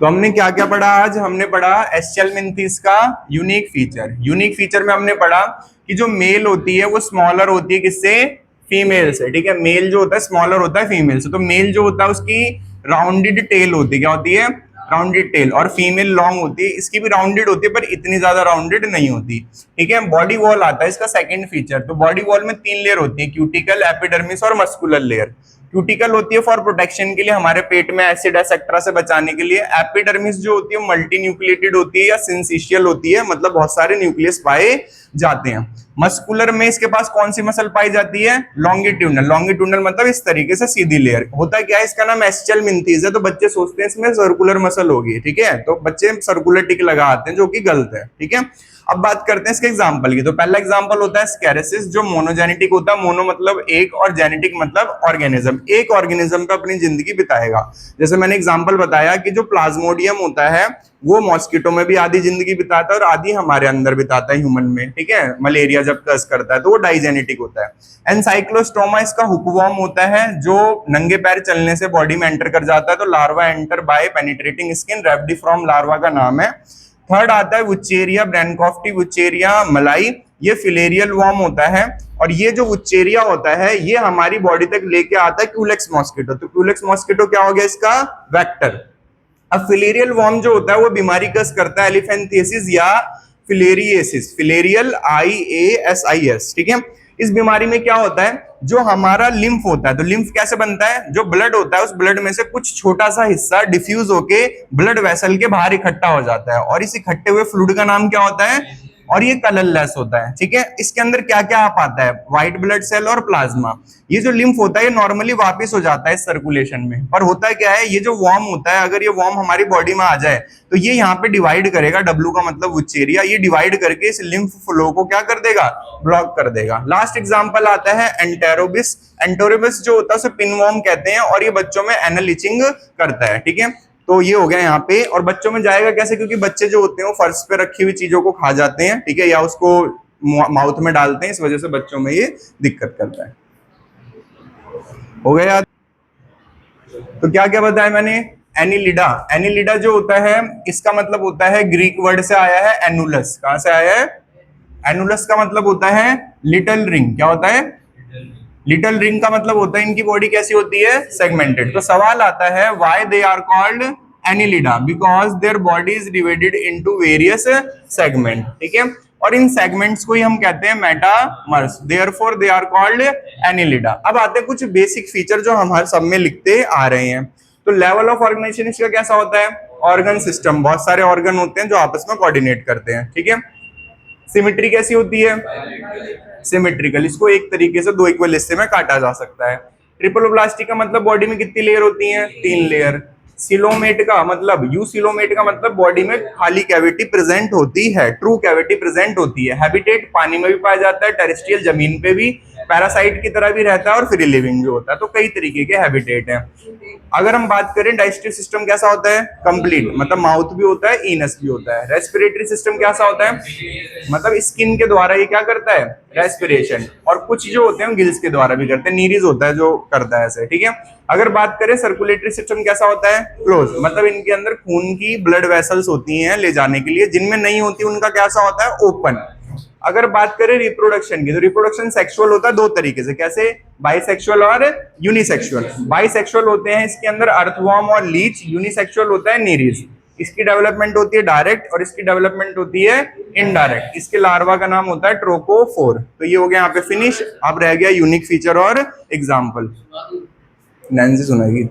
तो हमने क्या क्या पढ़ा आज? हमने पढ़ा एस्चेलमिंथीज का यूनिक फीचर। यूनिक फीचर में हमने पढ़ा कि जो मेल होती है वो स्मॉलर होती है किससे? फीमेल से। ठीक है, मेल जो होता है स्मॉलर होता है फीमेल से। तो मेल जो होता है उसकी राउंडेड टेल होती है, क्या होती है? Rounded tail. और फीमेल लॉन्ग होती है, इसकी भी राउंडेड होती है पर इतनी ज्यादा राउंडेड नहीं होती। ठीक है, बॉडी वॉल आता है इसका सेकंड फीचर। तो बॉडी वॉल में 3 लेयर होती है, क्यूटिकल, एपिडर्मिस और मस्कुलर लेयर। क्यूटिकल होती है फॉर प्रोटेक्शन के लिए, हमारे पेट में एसिड एसेट्रा से बचाने के लिए। एपिडर्मिस जो होती है मल्टी न्यूक्लिएटेड होती है या सिंसिशियल होती है, मतलब बहुत सारे न्यूक्लियस पाए जाते हैं। मस्कुलर में इसके पास कौन सी मसल पाई जाती है? लॉन्गिट्यूडनल। लॉन्गिट्यूडनल मतलब इस तरीके से सीधी लेयर। होता क्या है, इसका नाम एस्चेलमिंथीज है, तो बच्चे सोचते हैं इसमें सर्कुलर मसल होगी। ठीक है, तो बच्चे सर्कुलर टिक लगाते हैं जो कि गलत है। ठीक है, अब बात करते हैं इसके एग्जांपल की। तो पहला एग्जांपल होता है स्केरेसिस, जो मोनोजेनेटिक होता है। मोनो मतलब एक और जेनेटिक मतलब ऑर्गेनिज्म, एक ऑर्गेनिज्म पे अपनी जिंदगी बिताएगा। जैसे मैंने एग्जांपल बताया कि जो प्लाज्मोडियम होता है वो मॉस्किटो में भी आधी जिंदगी बिताता है और आधी हमारे अंदर बिताता है ह्यूमन में। ठीक है, मलेरिया जब कस करता है तो वो डाइजेनेटिक होता है। एनसाइक्लोस्टोमा इसका हुकवॉर्म होता है, जो नंगे पैर चलने से बॉडी में एंटर कर जाता है। तो larva enter by penetrating skin, rhabditiform larva का नाम है। थर्ड आता है वुचेरिया ब्रैनकॉफ्टी वुचेरिया मलाई, ये फिलेरियल वॉर्म होता है। और ये जो वुचेरिया होता है ये हमारी बॉडी तक लेके आता है क्यूलेक्स मॉस्किटो। तो क्यूलेक्स मॉस्किटो क्या हो गया इसका? वेक्टर। अब फिलेरियल वॉर्म जो होता है वो बीमारी कस करता है एलिफेंथियासिस या फिलेरिएसिस, फिलेरियल IASIS। ठीक है, इस बीमारी में क्या होता है, जो हमारा लिम्फ होता है, तो लिम्फ कैसे बनता है? जो ब्लड होता है उस ब्लड में से कुछ छोटा सा हिस्सा डिफ्यूज होके ब्लड वेसल के बाहर इकट्ठा हो जाता है, और इस इकट्ठे हुए फ्लूइड का नाम क्या होता है? और ये कलरलेस होता है। ठीक है, इसके अंदर क्या क्या आ पाता है? व्हाइट ब्लड सेल और प्लाज्मा। ये जो लिम्फ होता है ये नॉर्मली वापस हो जाता है सर्कुलेशन में, पर होता है क्या है, ये जो वॉर्म होता है अगर ये वॉर्म हमारी बॉडी में आ जाए तो ये यहाँ पे डिवाइड करेगा, W का मतलब वुचेरिया, ये डिवाइड करके इस लिम्फ फ्लो को क्या कर देगा? ब्लॉक कर देगा। लास्ट एग्जांपल आता है एंटेरोबिस। एंटेरोबिस जो होता है उसे पिनवॉर्म कहते हैं और ये बच्चों में एनल इचिंग करता है। ठीक है, तो ये हो गया यहाँ पे। और बच्चों में जाएगा कैसे? क्योंकि बच्चे जो होते हैं वो फर्श पे रखी हुई चीजों को खा जाते हैं, ठीक है, या उसको माउथ में डालते हैं, इस वजह से बच्चों में ये दिक्कत करता है। हो गया याद? तो क्या क्या बताया मैंने? एनिलिडा। एनिलिडा जो होता है इसका मतलब होता है, ग्रीक वर्ड से आया है एनुलस। कहां से आया है? एनुलस का मतलब होता है लिटिल रिंग। क्या होता है? लिटिल रिंग का मतलब होता है इनकी बॉडी कैसी होती है? सेगमेंटेड। तो सवाल आता है why they are called Annelida? Because their body is divided into various segment. ठीक है, और इन सेगमेंट्स को ही हम कहते हैं metamers, therefore they are called Annelida. अब आते हैं कुछ बेसिक फीचर जो हम हर सब में लिखते आ रहे हैं। तो लेवल ऑफ ऑर्गेनाइजेशन इसका कैसा होता है? ऑर्गन सिस्टम, बहुत सारे ऑर्गन होते हैं जो आपस में कोऑर्डिनेट करते हैं। ठीक है, सिमेट्री कैसी होती है? सिमेट्रिकल, इसको एक तरीके से दो इक्वल हिस्से में काटा जा सकता है। ट्रिपलोब्लास्टिक का मतलब बॉडी में कितनी लेयर होती हैं? 3 लेयर। सिलोमेट का मतलब, यूसिलोमेट का मतलब बॉडी में खाली कैविटी प्रेजेंट होती है, ट्रू कैविटी प्रेजेंट होती है। हैबिटेट पानी में भी पाया जाता है, टेरेस्ट्रियल जमीन पे भी, पैरासाइट की तरह भी रहता है और फ्री लिविंग भी होता है। तो कई तरीके के हैबिटेट हैं। अगर हम बात करें डाइजेस्टिव सिस्टम कैसा होता है? कंप्लीट, मतलब माउथ भी होता है, इनस भी होता है। रेस्पिरेटरी सिस्टम कैसा होता है? मतलब स्किन के द्वारा ये क्या करता है? रेस्पिरेशन। और कुछ जो होते हैं गिल्स के द्वारा भी करते हैं, नीरिज होता है जो करता है ऐसे। ठीक है, अगर बात करें सर्कुलेटरी सिस्टम कैसा होता है? क्लोज, मतलब इनके अंदर खून की ब्लड वेसल्स होती हैं ले जाने के लिए, जिनमें नहीं होती उनका कैसा होता है? ओपन। अगर बात करें रिप्रोडक्शन की, तो रिप्रोडक्शन सेक्सुअल होता है 2 तरीके से। कैसे? बाइसेक्सुअल और यूनिसेक्सुअल। बाइसेक्सुअल होते हैं इसके अंदर अर्थवॉर्म और लीच, यूनिसेक्सुअल होता है नीरिज। इसकी डेवलपमेंट होती है डायरेक्ट और इसकी डेवलपमेंट होती है इनडायरेक्ट। इसके लार्वा का नाम होता है ट्रोकोफोर। तो ये हो गया यहाँ पे फिनिश। अब रह गया यूनिक फीचर और एग्जाम्पल। नैन्सी सुनाएगी।